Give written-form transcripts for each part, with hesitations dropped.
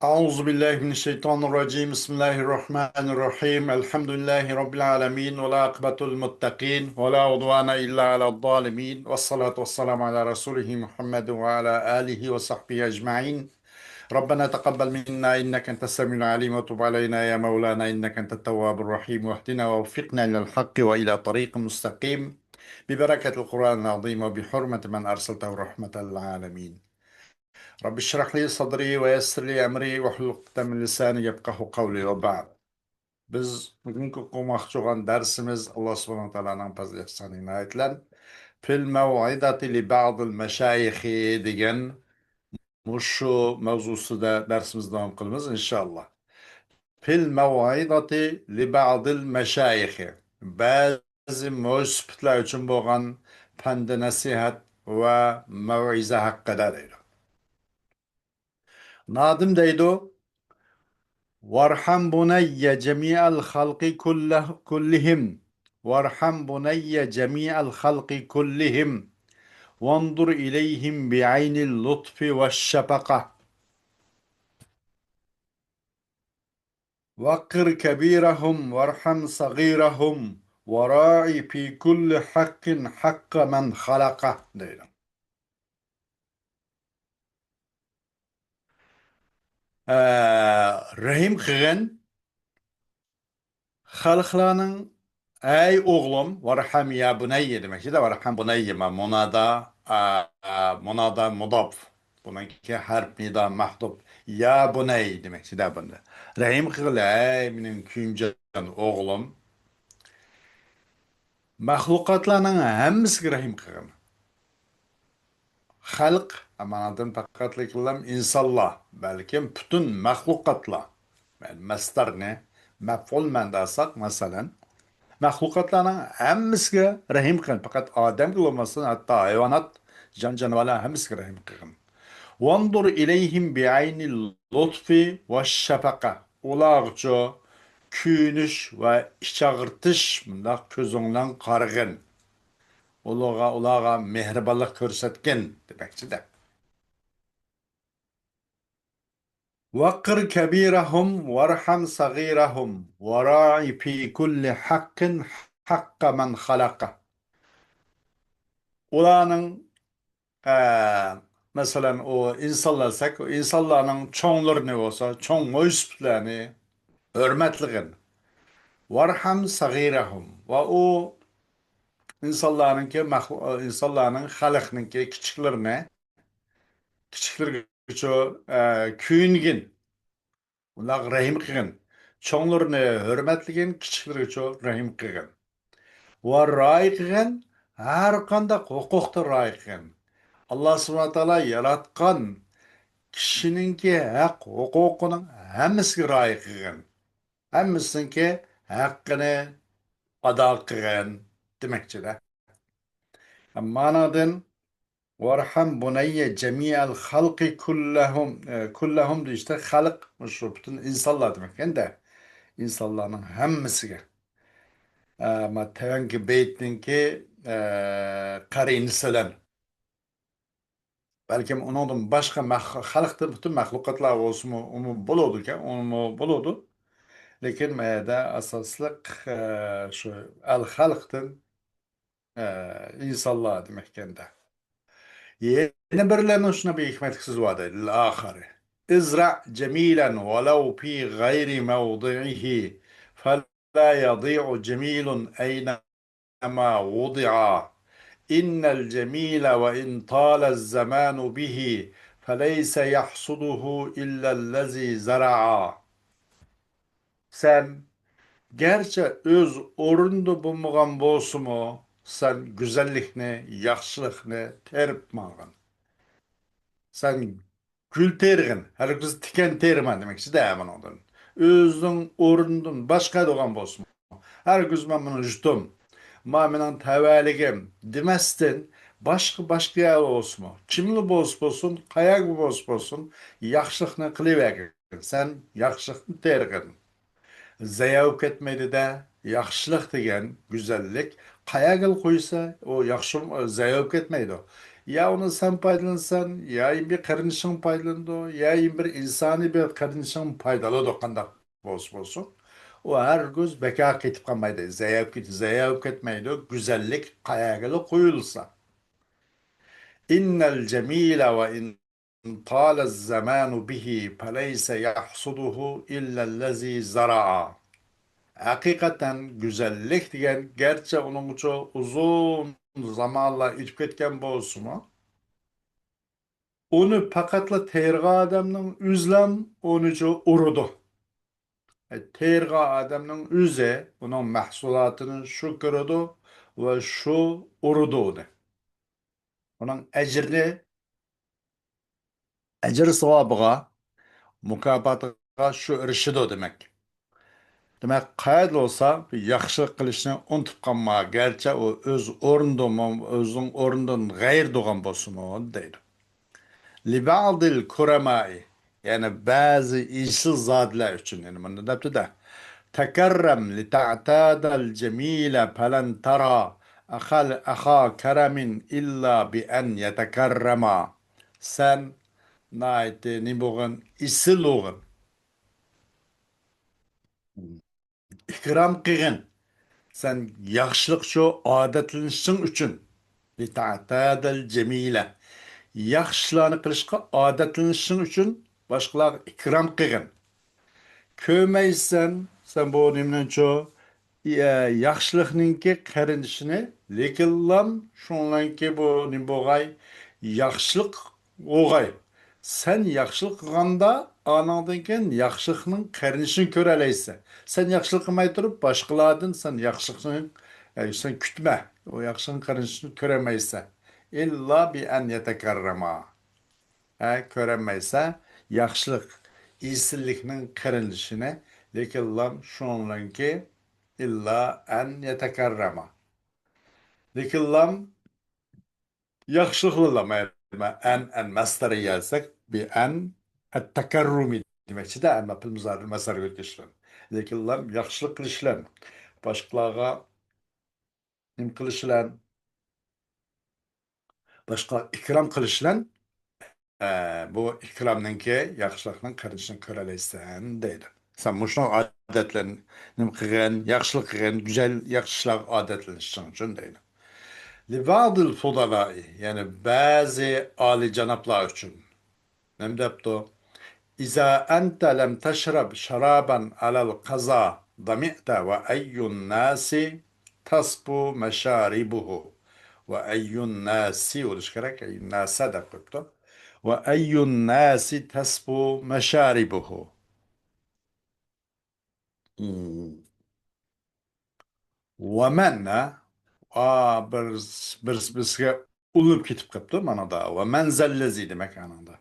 أعوذ بالله من الشيطان الرجيم بسم الله الرحمن الرحيم الحمد لله رب العالمين والعاقبة للمتقين ولا عدوان إلا على الظالمين والصلاة والسلام على رسوله محمد وعلى آله وصحبه أجمعين. ربنا تقبل منا إنك أنت السميع العليم وتب علينا يا مولانا إنك أنت التواب الرحيم واهدنا ووفقنا إلى الحق وإلى طريق مستقيم ببركة القرآن العظيم وبحرمة من أرسلته رحمة للعالمين. رب اشرح لي صدري ويسر لي أمري واحلل عقدة من لساني يفقهوا قولي وبعد. Biz bugungi o'qimoqchi bo'lgan darsimiz Alloh subhanahu va taoloning fazli ihsoniga aytilan fil mav'idati li ba'dil mashayixi degan mushu mavzusida darsimizni davom qilamiz inshaalloh. Fil mav'idati li ba'dil mashayixi ba'zi mu'siflar uchun bo'lgan pand nasihat va mav'iza haqida deydi. Nadim deydi وارحم بني جميع الخلق كلهم وارحم بني جميع الخلق كلهم وانظر إليهم بعين اللطف والشفقة وقر كبيرهم وارحم صغيرهم وراعي في كل حق حق من خلقه deydi. Rahim qilgin xalqlarning ey o'g'lim varham ya bunayya demakchi da varham bunayya munada mudof buniki harf nido mahdub ya bunay demakchi da bunda rahim qil ey mening kuyimjon o'g'lim maxluqotlarning hammasiga rahim qilgin xalq manadan faqatlik qilam insonlar balkim butun maxluqotlar mastarni maf'ul mandasak masalan Məxluqatların həmmisiga rəhim qılın. Faqat Adəm olmasın, hətta hayvanat, can-canavarlar həmmisiga rəhim qılın. Vandur ileyhim bi'aynil lutfi və şəfəqə. Ularca kүйünüş və içağırtış bundaq közündən qarğın. Ularga mehribanlıq görsətkin deməkçidir. وقر كبيرهم وارحم صغيرهم وراعي في كل حق حق من خلقه. Ularning masalan o insonlarsak, o insonlarning cho'nglarini bo'lsa, cho'ng mo'ysiflarni hurmatligin. Varham sag'irahum va u insonlarning xalqninki kichiklarga kuyingin. Ular rahim qilgin. Cho'nglarni hurmatligin, kichiklarga rahim qilgin. Va ra'y qilgin, har qanday huquqni ra'y qilgin. Allah subhanahu wa ta'ala yaratgan kishininki haq huquqining hammasiga rioya qilgan. Hammasiniki haqqini ado qilgan demakchida. Ma'nodan varham bunayya jami'al xalqi kullahum deyishda xalq shu butun insonlar demak endi insonlarning hammasiga. Ma tavanki beytninki qarinisalar balkim undan boshqa xalqda butun maxluqotlar bo'lsin uni bo'ladi ekan uni bo'ladi lekin mayda asosliq shu al xalqdan insonlar demak ekanda yana birlarni shuna bir hikmat so'zladi oxiri izra jamilan walau fi g'ayri mawdi'ihi fala yadi'u jamilun aynama wudi'a إن الجميل وإن طال الزمان به فليس يحصده إلا الذي زرع. Sen gerçi öz orunda bulmagan bolsumu sen güzellikni, yaxşılıkni terip mağın. Sen gül tergin, herkes tiken terman demek işte hemen ondan. Özün orundun başka doğan bolsumu. Herkes ben bunu jutum. Mamenan teveligim demestin başka yer olsun. Kimli bolsun, kayak bolsun, yaxşılıkni qılıvergin. Sen yaxşılıkni tergin. Zayavuk etmedi de yaxşılık degen güzellik. Kayagıl koysa o yaxşı zayavuk etmeydi o. Ya onu sen paydalansan, ya bir kardeşin paydalandı, ya bir insani bir kardeşin paydalı dokanda olsun. O her göz beka ketip kalmaydı. Zeyap ketmeydi. Güzellik kayagılı koyulsa. İnnel cemile ve in طال الزمان به فليس يحصده إلا الذي زرع. Hakikaten güzellik diyen gerçi onun çok uzun zamanla itip ketken bolsun mu? Onu pakatla terga adamның üzlem onu çok urudu. Terga adamның üze onun mahsulatını şu kırdı ve şu urudu onu. Onun ecri savabıga, mukabatıga şu erişidu demek. Demek qayerli olsa bir yaxşılık kılışını unutup kalma. Gerçi o öz orundun, özün orundun gayr doğan bolsun o deydi. Liba'dil kuramai yani bazı işsiz zatlar için yani bunu da tekerrem li ta'tadal cemile falan tara akha keramin illa bi en yetekerrema sen naite ni boğun isil oğun ikram kıyın sen yaxşılık şu adetlenişin için li ta'tadal cemile yaxşılarını kılışqa adetlenişin için başkalar ikram kıyın. Kömeysen sen bu nimlenço yaxşılıkninki karindişini lekin lan şunlanki bu nimbogay yaxşılık oğay. Sen yaxşılık kılganda anandınken yaxşılıkның karindişini köreleyse. Sen yaxşılık kılmay turup başkalardan sen yaxşılıkның sen kütme. O yaxşılığın karindişini köremeyse. İlla bi en yetekerrema. Ko'rinmaysa yaxshilik iysillikning qirilishini lekin lam shunlanki illa an yatakarrama lekin lam yaxshilikli lam an masdari gelsak bi an at-takarrumi demekçi amma pil masdar o'tkazishlan lekin lam yaxshilik qilishlan boshqalarga nim qilishlan boshqa ikrom qilishlan bu ikromninki yaxshilikning qilishini ko'ralaysan deydi. Sen muşnu adetlerini kılgan, yaxşılık kılgan, güzel yaxşılar adetlenişsin için deydi. Livadil fudalai yani bazı ali canaplar için. Nem depto? İza ente lem teşrab şaraban alel kaza dami'te ve eyyun nasi tasbu meşaribuhu ve eyyun nasi oluşkarak eyyun nasa da kıpto ve eyyun nasi tasbu meşaribuhu. Hmm. ومن bizga ulinib ketib qolibdi manada va manzallazi demak anada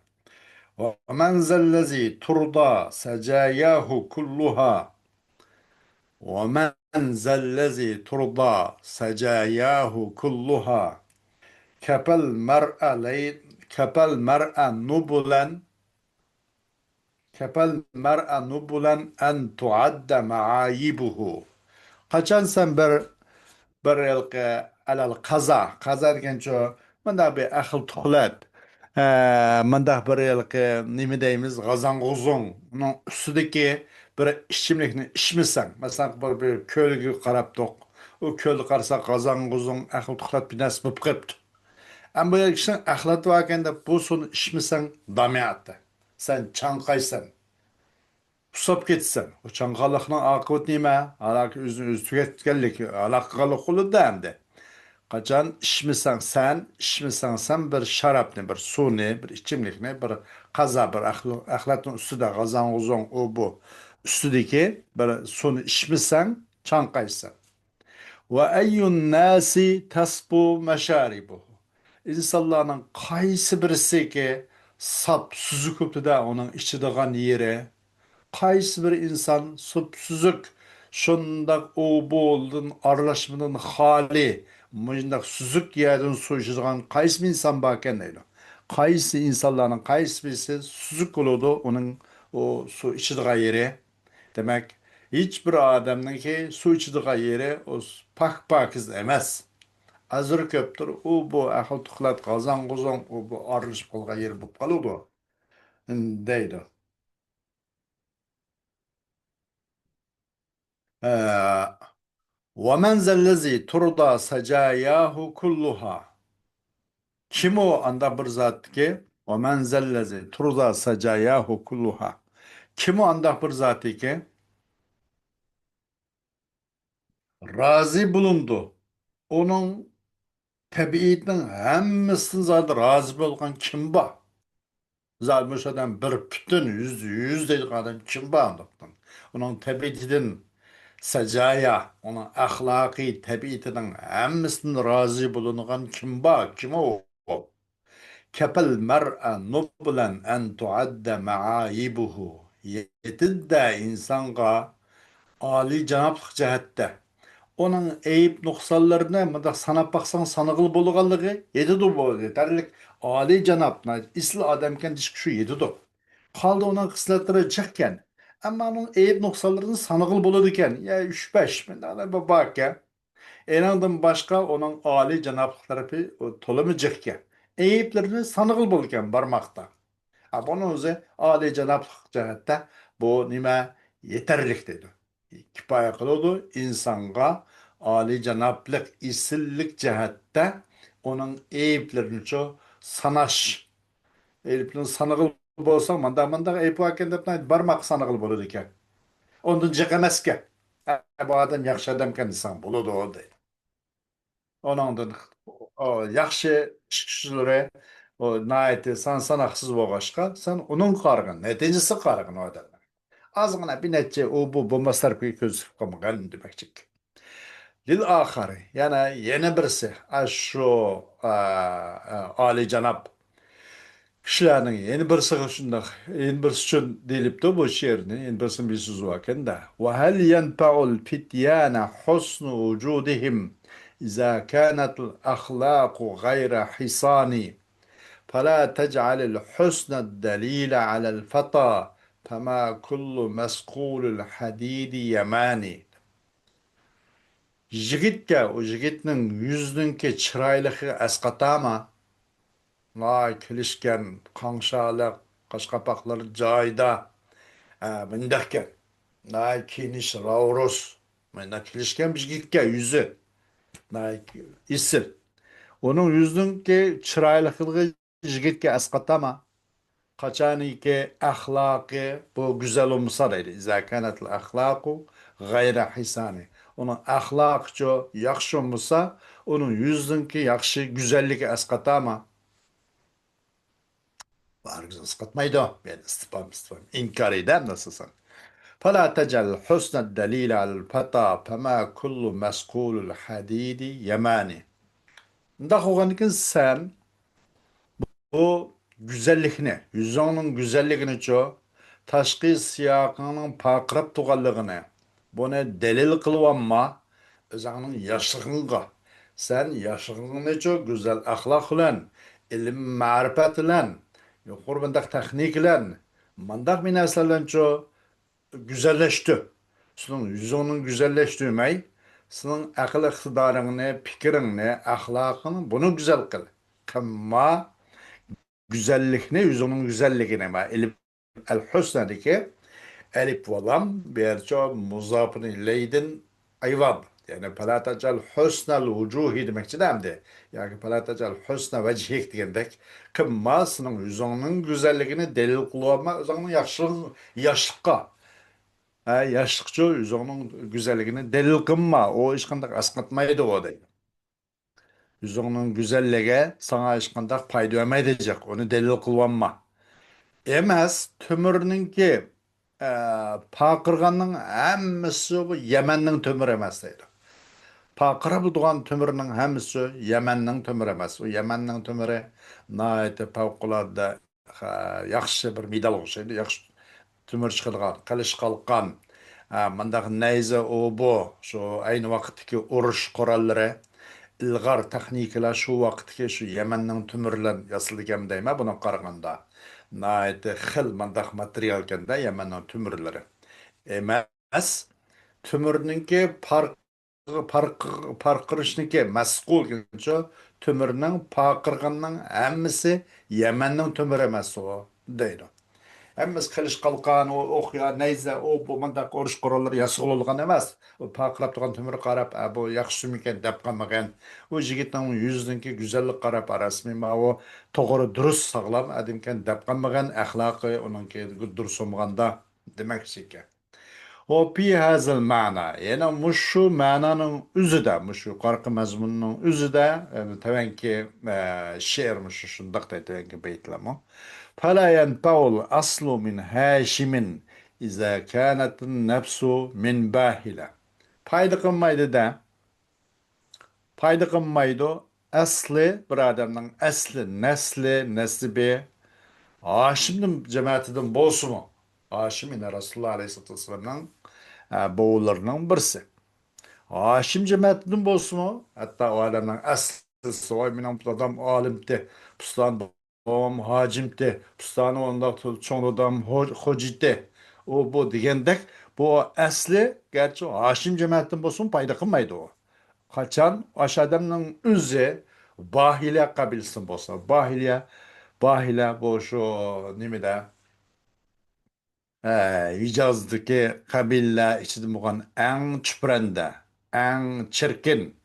va manzallazi turda sajayahu kulluha va manzallazi turda sajayahu kulluha kapal mar'a lay kapal mar'a nubulan kapal mar'a nubulan an tuadda ma'ayibuhu qachon sen bir yilqi alal qaza degancha mundaq bir ahil tuxlat mundaq bir yilqi nima deymiz g'azan uning ustidagi bir ichimlikni ichmasang masalan bir ko'lga qarab to'q u ko'lni qarasak g'azan g'uzung ahil tuxlat bir narsa bo'lib qolibdi bu kishini axlatib olganda bu suvni ichmasang damiyatda sen chanqaysan usab ketsan o chanqoqlikning oqibati nima alaki o'zini o'zi tugatganlik alaqali qo'lida endi qachon ichmasang sen bir sharobni bir suvni bir ichimlikni bir qaza bir axlatni ustida g'azan g'uzon u bu ustidagi bir suvni ichmasang chanqaysan va ayyun nasi tasbu masharibu insonlarning qaysi birisiki sap suzukibdida uning ichadigan yeri qaysi bir inson supsuzuk shundoq u bo'ldin aralashmadan xoli mundaq suzuk yerdan suv ichadigan qaysi bir inson bor ekan deydi qaysi insonlarning qaysi birisi suzuk bo'ladi uning o suv ichadigan yeri demak hech bir odamniki suv ichadigan yeri o pak pokiz emas azır köptür. U bu ahıl tıklat kazan kuzon u bu arılış bolga yer bulup kalıdı. Deydi. وَمَنْ ذَا الَّذ۪ي تُرْضَى سَجَايَاهُ كُلُّهَا. Kim o anda bir zat ki وَمَنْ ذَا الَّذ۪ي تُرْضَى سَجَايَاهُ كُلُّهَا. Kim o anda bir zatı ki razı bulundu. Onun tabiatının hemmesini zaten razı bolgan kim var? Zaten bu adam bir bütün yüz deydiğin adam kim var? Onun tabiatının sajaya, onun ahlaki tabiatının hemmesini razı bulunan kim var? Kim o? Kepel mer'a nublen en tuadde ma'ayibuhu. Yetidde insanga Ali canaplık cəhətdə. Onun eyib noksallarına mıda sanap baksan sanıgıl boluğallığı yedi bu yeterlik Ali canapna isli adamken dişki şu yedi do. Kaldı onun kısletleri çıkken. Ama onun eyip noksallarını sanıgıl boluduken ya 3-5 ben de bak ya. En azından başka onun Ali canaplık tarafı tolamayacak. Eyiplerini sanıgıl boluken barmakta. Bunun o'zi oliy janoblik jihatda bu nima yetarlik dedi. Kifoya qiladi insonga oliyjanoblik isillik jihatda uning ayblarini sanash ayblarini sanig'il bo'lsa manda ayb bor ekan deb barmoq sanig'il bo'ladi ekan. Undan jiq emas ekan. Bu odam yaxshi odam ekan desang bo'ladi deydi. Onundan o yaxshi chiqishlari o naiti san sanoqsiz bo'lg'achqa sen uning qarg'in natijasi qarg'in odamlar ozgina bir necha u bu bo'lmaslarga ko'z tikib qolmagan demakchi lil oxiri yana birisi shu oliyjanob kishilarning endi birisi shundoq endi birisi uchun deyilibdi bu she'rni endi birisini bir so'zi bor ekanda va hal yanfa'ul fityana husnu wujudihim إذا كانت الأخلاق غير حصان فلا تجعل الحسن الدليل على الفتى فما كل مسقول الحديد يماني. Yigitga o yigitning yuzininki chiroyligi asqatama loy kulishgan qongsholiq qoshqapoqlari joyida bundoqkan loy kiyinish rovrus bundoq kulishgan yigitga yuzi isil. Onun yüzündeki çıraylıklığı yigitga asqatama. Qachoniki axloqi bu güzel olmasa deydi. İza kanatil axloqu g'ayra hisani. Onun axloqi yaxshi olmasa, onun yüzündeki yaxshi güzelligi asqatama. Bargiz asqatmaydi. Ben istifam. İnkar edem nasılsan. فلا تجعل الحسن الدليل على الفتى فما كل مسقول الحديد يماني. Ndaq olgandan sen bu güzellikini, yüzünün güzellikini çok, taşqi siyaqının paqırap tuğallığını, bunu delil kılvanma, özünün yaşlığınğa. Sen yaşlığını çok güzel ahlak ile, ilim, marifet ile, yuqur bundak teknik ile, mandak minaslarla çok güzelleşti. Senin yüzünün güzelleştirmeyi, senin akıl iktidarını, fikrini, ahlakını bunu güzel kıl. Kımma güzellikini, yüzünün güzelliğine ama elif el husnedeki elif valam berço muzafın ileydin ayvab. Yani palatacal husnel vucuhi demekçi demdi. Yani palatacal husne vecihik diyendek kımma senin yüzünün güzelliğini delil kılama, özünün yaşlıkka. Yaşlıkçı yüzünün güzelliğini delil kılma. O işkandak asqatmaydı o deydi. Yüzünün güzelliğe sana işkandak payda vermeyecek. Onu delil kılvanma. Emas, tömürninki paqırğanның hammasi bu Yemenning tömür emas deydi. Paqırab turgan tömürning hammasi Yemenning tömür emas. O Yemenning tömürü naite favqulodda yaxshi bir medal o'xshaydi. Yaxshi tömür chiqilgan, qilish qalqqan. Mındaq nayza o bu. Shu ayni vaqtdagi urush qurollari ilg'or texnikalar shu vaqtga shu Yemenning tömürlan yasalgan deyman buni qaraganda. Naite xil mandaq material kanda Yemenning tömürlari. Emas, tömürninki parqırishniki mas'ul bo'lguncha temirning paqirganning hammasi Yamanning temiri emas o deydi. Hammasi qilish qalqon, o'q yo nayza, bu bundaq urush qurollari yasg'ilgan emas. U paqirab turgan temirga qarab, bu yaxshimikan deb qolmagan. U yigitning yuzidagi go'zallik qarab rasmiy u to'g'ri durust sog'lom adamkan deb qolmagan, axloqi uningki durust bo'lmaganda demoqchi ekan. Hopi hazil ma'na. Yana mushu ma'naning o'zida, mushu yuqorqi mazmunning o'zida, tavanki she'r mushu shundoq deydi, tavanki baytlarmi. Fala yanfa'ul aslu min hashimin iza kanat nafsu min bahila. Payda qilmaydi da, payda qilmaydi asli bir odamning asli, nasli, nasibi Haşim'in cemaatinden bolsu mu? Haşim yine Resulullah Aleyhisselatü Vesselam'ın boğullarının birisi. Haşim cemaatinden bolsu mu? Hatta o adamın aslısı o eminen bu adam alimdi. Pustan babam hacimdi. Pustan onda çoğun adam hocidi. O bu digendek bu asli gerçi Haşim cemaatinden bolsu mu payda kılmaydı o. Kaçan aşağıdanın üzü bahile kabilsin bolsa. Bahile bu şu nimede Hicaz'daki kabile içinde bulan en çüprende, en çirkin,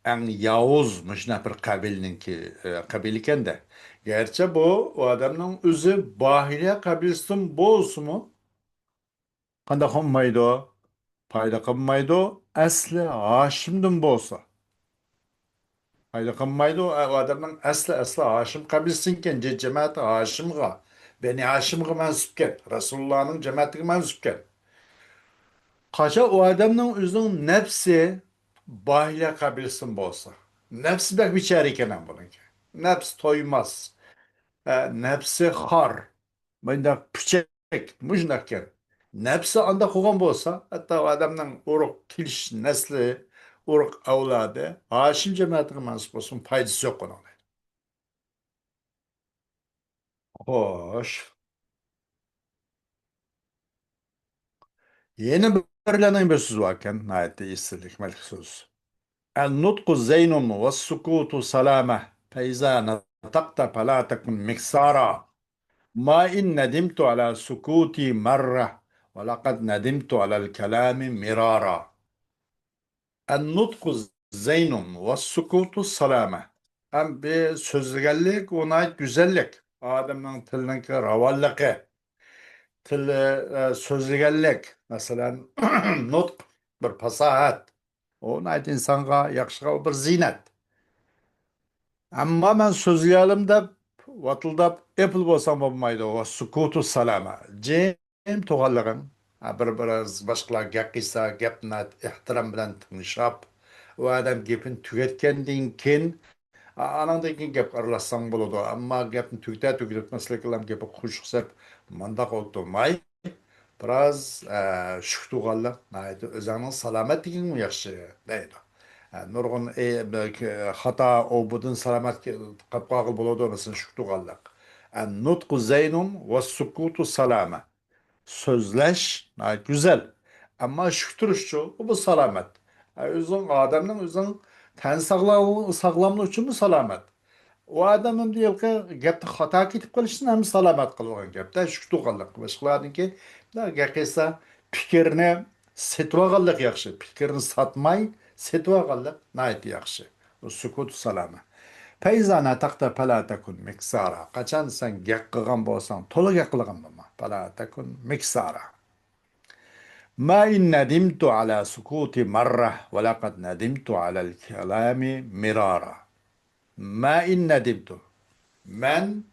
en yavuz müşne bir kabilenin ki kabileken de. Gerçi bu o adamın özü bahile kabilsin bu olsun mu? Kanda konmaydı o, payda konmaydı o, asli Haşim'den bu olsa. Paylaşılmaydı o adamın aslı Haşim kabilsinken cemaati Haşim'a Beni Haşim'a mensupken Resulullah'ın cemaatine mensupken kaça o adamın özünün nefsi bahile kabilsin bolsa. Nefsi bek biçare eken bununki. Nefs toymaz. Nefsi har. Bunda püçek mujnakken. Nefsi anda kogan bolsa hatta o adamın uruk kiliş nesli uruk avladı Haşim cemaatine mensup olsun faydası yok onun. Hoş. Yeni belirlenen bir söz varken nayette istedik melek söz. El nutku zeynun ve sukutu salame. Feyza natakta fela tekun miksara. Ma in nedimtu ala sukuti marra. Ve lekad nedimtu alel kelami mirara. El nutku zeynun ve sukutu salame. Hem bir sözlügellik, ona güzellik. Adem'in tilindeki ravallıkı. So'zlaganlik masalan nutq bir fasohat u insonga yaxshiga bir ziynat ammo man so'zlayolm deb vatildab epil bo'lsam bo'lmaydi va sukutu salama jim to'g'anlig'im bir boshqalar gap qilsa gapni ehtirom bilan tinglab u odam gapini tugatgandan keyin anandan keyin gap aralashsang bo'ladi ammo gapni tugatmaslik bilan gapi qo'shqizib mandaq o'tirmay Biraz şuhtuğallık, özünün salametliğini yaxşı deydi. Nurgun hata o budun salamet kapqağı buludu mesela şuhtuğallık. Nutku zeynun ve sukutu salame. Sözleş, güzel. Ama şuhturuşçu, bu salamet. Özün adamın özün ten sağlamlığı için mi salamet? O adamın diyor ki gapni xato ketib qolishdan ham salomat qilgan gapda shu tuğanliq boshqalarniki gaqisa fikrni setib olganlik yaxshi fikrni sotmay setib olganlik nihoyat yaxshi u sukut salama payzana taqta pala takun miksara qachon sen gap qilgan bo'lsang to'la gap qilgan bo'lma pala takun miksara ما إن ندمت على سكوتي مرة ولقد ندمت على الكلام مرارا ما إن ندمت Ben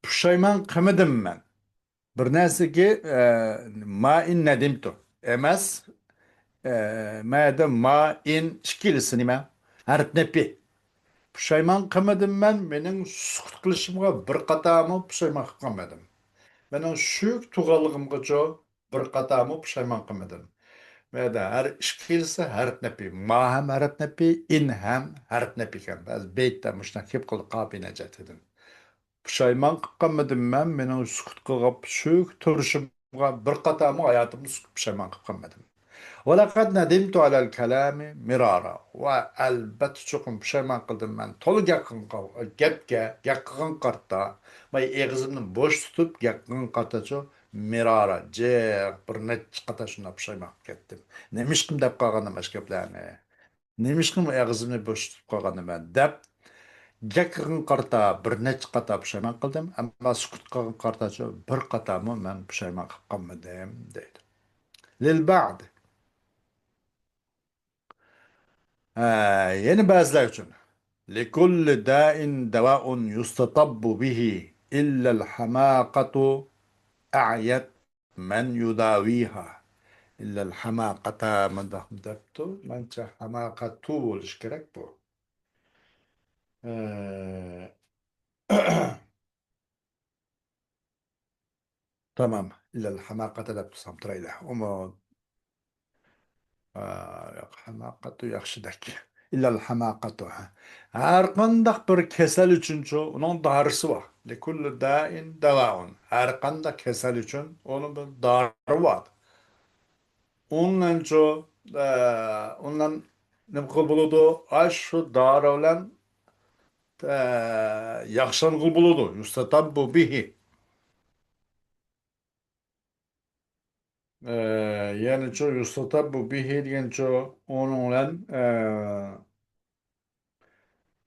pişayman kımıdım ben. Bir nersi ki ma in nedimtu. Emas ma da ma in şkilisini ma. Harf nepi. Pişayman kımıdım ben. Menin sukut kılışımga bir qatamı pişayman kılmadım. Menin şu tuğalığımga bir qatamı pişayman kılmadım. Ve da her işkilse harf nepi. Ma hem harf nepi, in hem harf nepi kan. Az beytte müşnak hep kıl kabine cetedim. Pişayman qılmadım men, mening sukut qilib shu turishim bir qatamı hayatımda pushaymon qilib qolmadim. ولقد ندمت على الكلام مرارا va albatta cho'qim pushaymon qildim man to'la gap qilgan qarta may eg'zimni bo'sh tutib gap qilgan qartachu mirara jiq bir necha qata shunda pushaymon qilib ketdim nemishqim deb qolgandim shu gaplarni nemishqim eg'zimni bo'sh tutib qolgandim deb gap qilgan qarta bir necha qata pushaymon qildim ammo sukut qilgan qartachu bir qatami man pushaymon qilib qolmadim deydi lil ba'd yeni ba'zilar uchun لكل داء دواء يستطب به إلا الحماقة أعيت من يداويها إلا الحماقة من دهمدبتو من حماقة الاشكرك بو آه، تمام إلا الحماقة دبتو سامتريلا وما حماقة يخشدك إلا الحماقة har qandaq bir kasal uchunchu uning dorisi bor likulli dain davaun har qanday kasal uchun uni bir dori bor undanchu undan nima qilib bo'ladi shu dori bilan yaxshilangur bo'ladi yustatabbu bihi ya'ni chu yustatabbu bihi deganchu uning bilan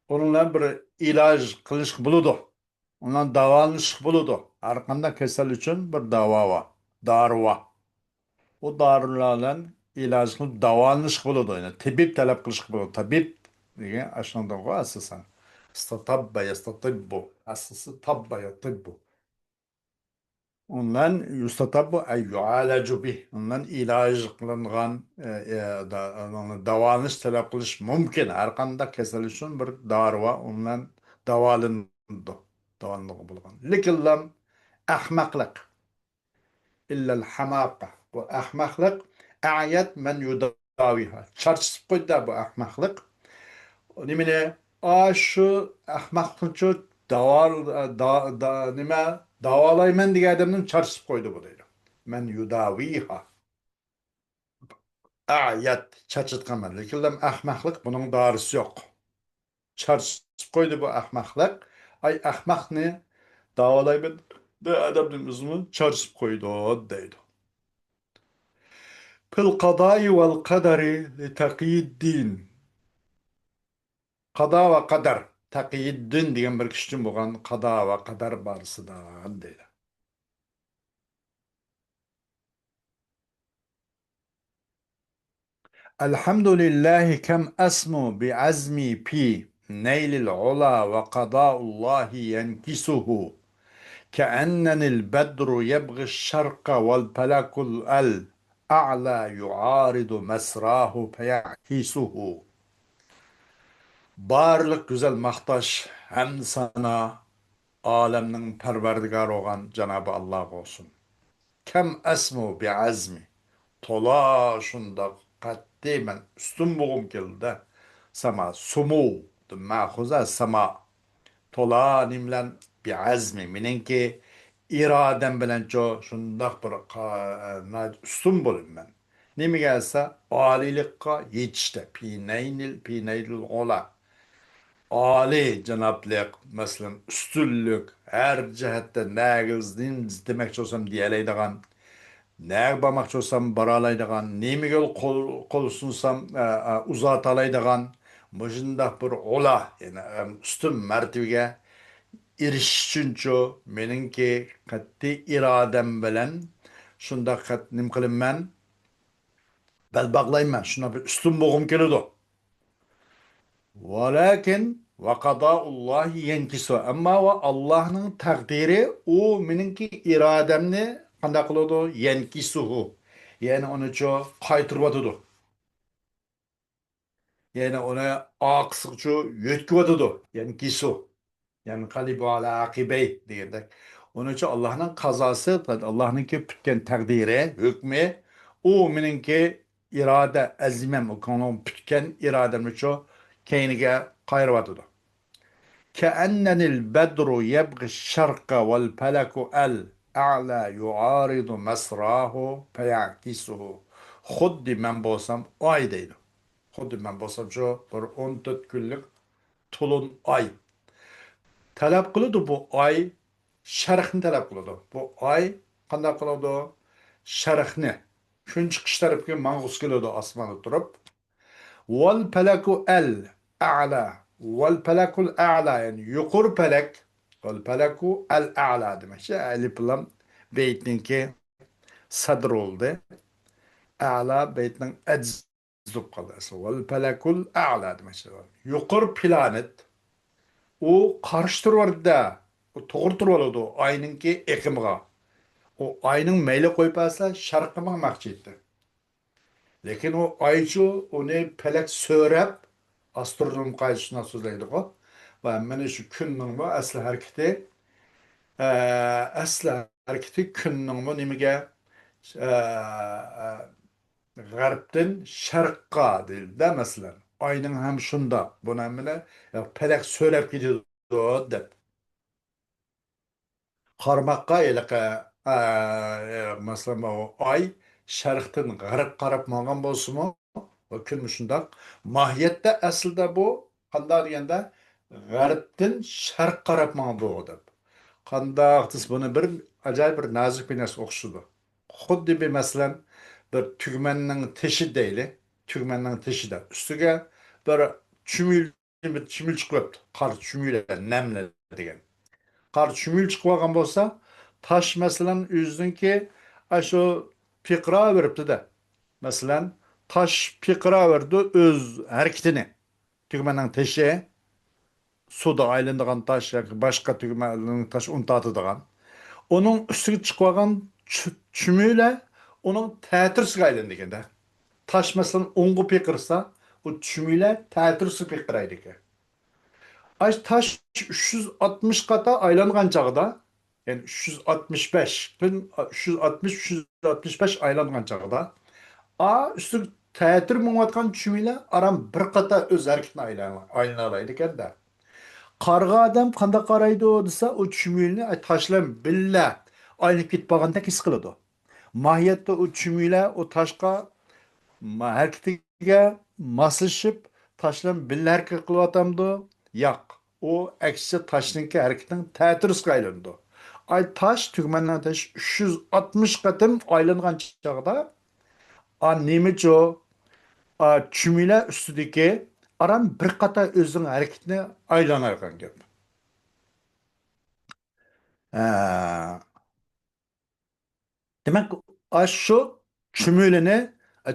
onunla bir iloj qilish bo'ladi undan davolanish bo'ladi har qanday kasal uchun bir davo bor dori bor u dorilar bilan iloj qilib davolanish bo'ladi yani tabib talab qilish bo'ladi tabib degan ashundan asosan istatabba yastatibbu asli tabba yatibbu undan yustatabbu ay yualaju bih undan iloj qilingan davolanish talab qilish mumkin har qanday kasal uchun bir dori va undan davolanadi davolanadi bo'lgan lekin lam ahmoqlik illal hamaqa bu ahmoqlik ayat man yudaviha charchib qo'ydi bu ahmoqlik nimani shu ahmoqlikni nima davolayman degan odamni charchib qo'ydi bu deydi man yudaviha ayat charchatqanman lekin lam ahmoqlik buning dorisi yo'q charchib qo'ydi bu ahmoqlik ay ahmoqni davolayman de adamning o'zini charchib qo'ydi deydi fil qadoi val qadari li taqiyiddin qado va qadar taqiyiddin degan bir kishinin bo'lgan qado va qadar borasida deydi الحمد لله كم أسمو بعزمي في نيل العلا وقضاء الله ينكسه كأنني البدر يبغي الشرق والفلك الأعلى يعارض مسراه فيعكسه Barlık güzel mahtaş hem sana alemnin perverdigar olan Cenab-ı Allah olsun. Kem esmu bi azmi tola şunda kattimen üstün buğum keldi sama sumu ma'huza sama tola nimlen bi azmi minenki iradem bilen ço şundaq bir üstün bulun ben. Nimi gelse alilikka yetişte pineynil ola Ali cenaplık mesela üstünlük her cihette nägizdin demek olsam diyeleydigan näg bamakçı olsam baralaydigan nemi yol kol sunsam uzatalaydigan mıjındaq bir ola yani üstün mertebege eriş üçünçü meninki qatti iradem bilen şunda qat nim qilman bel bağlayman şuna bir üstün boğum keledi Walakin ve kadaullahi yenkisu. Ama ve Allah'ın takdiri o menimki irademni qanday qiladi yenkisuhu. Yani onu cho qaytirib Yani ona aqsiqchu yetkivotidi. Yenkisu. Yani qalibu ala aqibey degandek. Onun için Allah'ın kazası, Allah'ınki bütken takdiri, hükmü, o menimki irade azimem, o konu bütken iradem için keyniga كأنني البدر يبغي الشرق والفلك a'la yu'aridu masrahu feyakisuhu. Xuddi men bo'lsam oy deydi. Xuddi men bo'lsam shu bir 14 kunlik to'lin oy. Talab qiladi bu oy sharhni talab qiladi. Bu oy qanday qiladi? Sharhni. Kunchi qish tarafga mang'us keladi osmonda turib. Val palaku al a'la. Val palakul a'la yani yuqur palak. Val palaku al a'la demek. Şey, alif lam beytninki sadr oldu. A'la beytnin edzub kaldı. Val palakul a'la demek. Yuqur planet. O karıştırıyor da. O toğurtur oldu o aynınki ekimga. O ayının meyle koyup alsa şarkıma makçıydı. Lekin o ayçı onu pelek söylep astronom kayışına sözleydi o. Ve mene şu künnin bu aslı hareketi aslı hareketi künnin bu nimige garbden şarkka değil de mesela. Ayının hem şunda buna mene pelek söylep gidiyor dep. Qarmoqqa iliqi masalan o ay sharqdan g'arb qarab olgan bo'lsa-mu, o kun shundoq mohiyatda aslida bu qanday deganda g'arbdan sharq qarab bu deb. Qandoq desa buni bir ajoyib bir nozik bir narsa o'xshidi. Xuddi bir masalan bir tugmanning tishi deyli, tugmanning tishida ustiga bir chumul chumul chiqibdi, qar chumuli namli degan. Qar chumul chiqib olgan bo'lsa, tosh masalan o'zininki shu piqira beribdi-da. Masalan, tosh piqira berdi o'z harakatini. Tugmaning tashi, suvda aylanadigan tosh yoki boshqa tugmaning tosh untatadigan. Onun üstüge chiqib olgan chumula uning ta'tirsiga aylandi ekanda. Tosh masalan o'ng'i piqirsa, o chumula ta'tirsiga piqiraydi ekan. Ay taş 360 kata aylangan çağda yani 365 gün 360-365 aylangan çağda a üstü tətir müngətkan çümüyle aram bir kata öz hareketine aylanaydı ekan da. Qarğa adam qanda qaraydı o desa o çümüyleni ay taşlan billa aynı ketip baganda his qiladi. Mahiyatda o çümüyle o taşqa hareketiga moslashib taşlan billa harakat qilyapamdi. Yo'q. O eksi taşınki hareketin ta'tirisiga aylandi. Ay taş tugmandan taş 360 qatım aylangan chaqda a nemicho a chumila ustidagi aram bir qata o'zining hareketini aylanargan gap. Ha, demak shu chumilini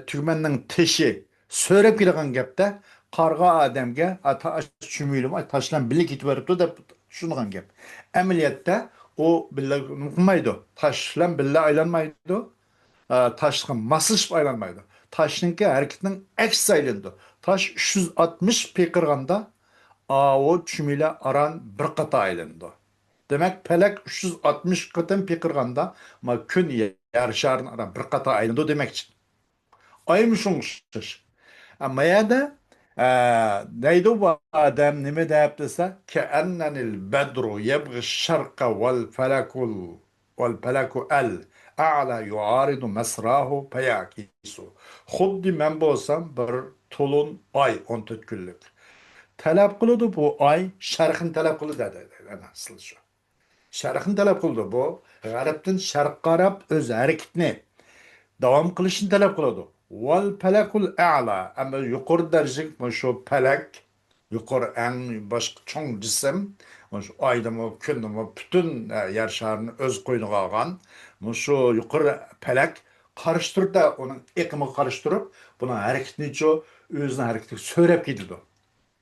tugmanning tishi so'rab kelgan gapda qarg'a odamga tash chumilim tashlan birga ketib beribdi deb tushungan gap. Amaliyotda o birga qilmaydi. Tashlan birga aylanmaydi. Tashga moslashib aylanmaydi. Tashningki harakatining aksi aylandi. Tash 360 pekirganda o chumila aran bir qata aylandi. Demek pelek 360 qatam pekirganda ma kun yer şarın aran bir qata aylandi demek için. Aymışın şiş. Ama ya da neydi bu adam nime deyip dese ki ennenil bedru yebgi şarqa vel felaku el a'la yuaridu mesrahu peyakisu. Xuddi men bolsam bir tulun ay 14 günlük. Talep kılıdı bu ay şarkın talep kılıdı dedi. Asıl şu. Şarkın talep kılıdı bu. Gariptin şark qarab öz hareketini davom qilishni talab qiladi. Val palakul a'la ama yuqori darajalik shu palak yuqori eng boshqa cho'ng jism shu oydimi kundimi butun yer sharini o'z qo'yniga olgan shu yuqori palak qarishtirda uning iqimiga qarishtirib buni harakatini o'zini harakatiga so'rab ketadi.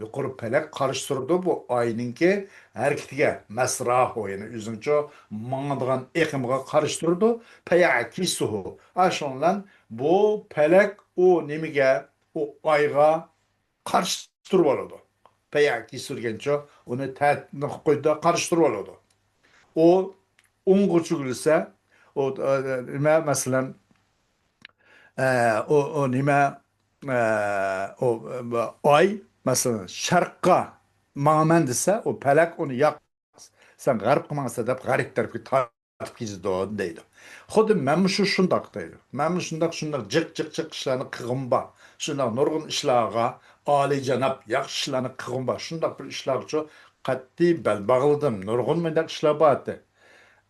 Yuqori pelek qarıştırdı bu ayninki hareketiga masrahu yani üzünço mağdıgan ekimga qarıştırdı peyakisuhu. Aşonlan bu pelek o nemiga o ayga qarıştırıp oladı. Peyakisur genço onu tatlı koyda qarıştırıp oladı. O unguçugulsa o mesela o nima o ay mesela sharqqa manaman desa o palak onu yoq sen g'arb qilmasa deb g'arb tarafga gizdi deydi. Xuddi men şu şundaq deydi. Men şundaq cık işlerini kığımba. Şundaq nurgun işlarga Ali janap yaxşı işlerini kığımba. Şundaq bir işlarga qat'i bel bağladım. Nurgun mendaq işler batı.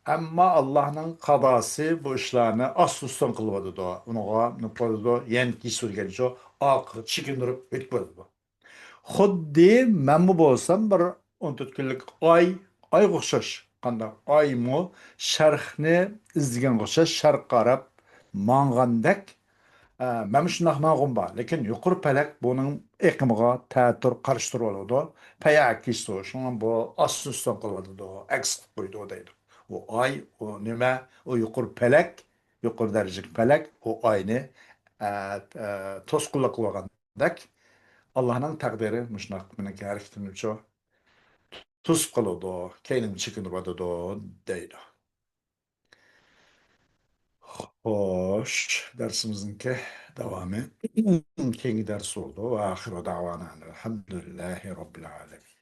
Ama Allah'ın kadası bu işlerini aslustan kılmadı da. Onuğa ne koydu? Yen kisur geliyor. Ak, çikindirip bitmedi bu. Xuddi men bu bolsam bir 14 kunlik ay o'xshash. Qanday oymi sharhni izlagan o'xshash sharq qarab mangandek men shundoq ma'g'um bor. Lekin yuqori palak buning iqimiga ta'tir qarshi turib oladi. Payaki shunga bu assusdan qiladi. Aks qo'ydi deydi. O ay o nima o yuqori palak yuqori darajadagi palak o oyni to'sqinlik qilgandek Allah'ın takdiri müşnak mineki hareketin uço tuz kılıdı, keynim çıkın vadıdı deydi. Hoş, dersimizinki devamı. Kengi ders oldu. Ve ahiru davana elhamdülillahi rabbil alemin.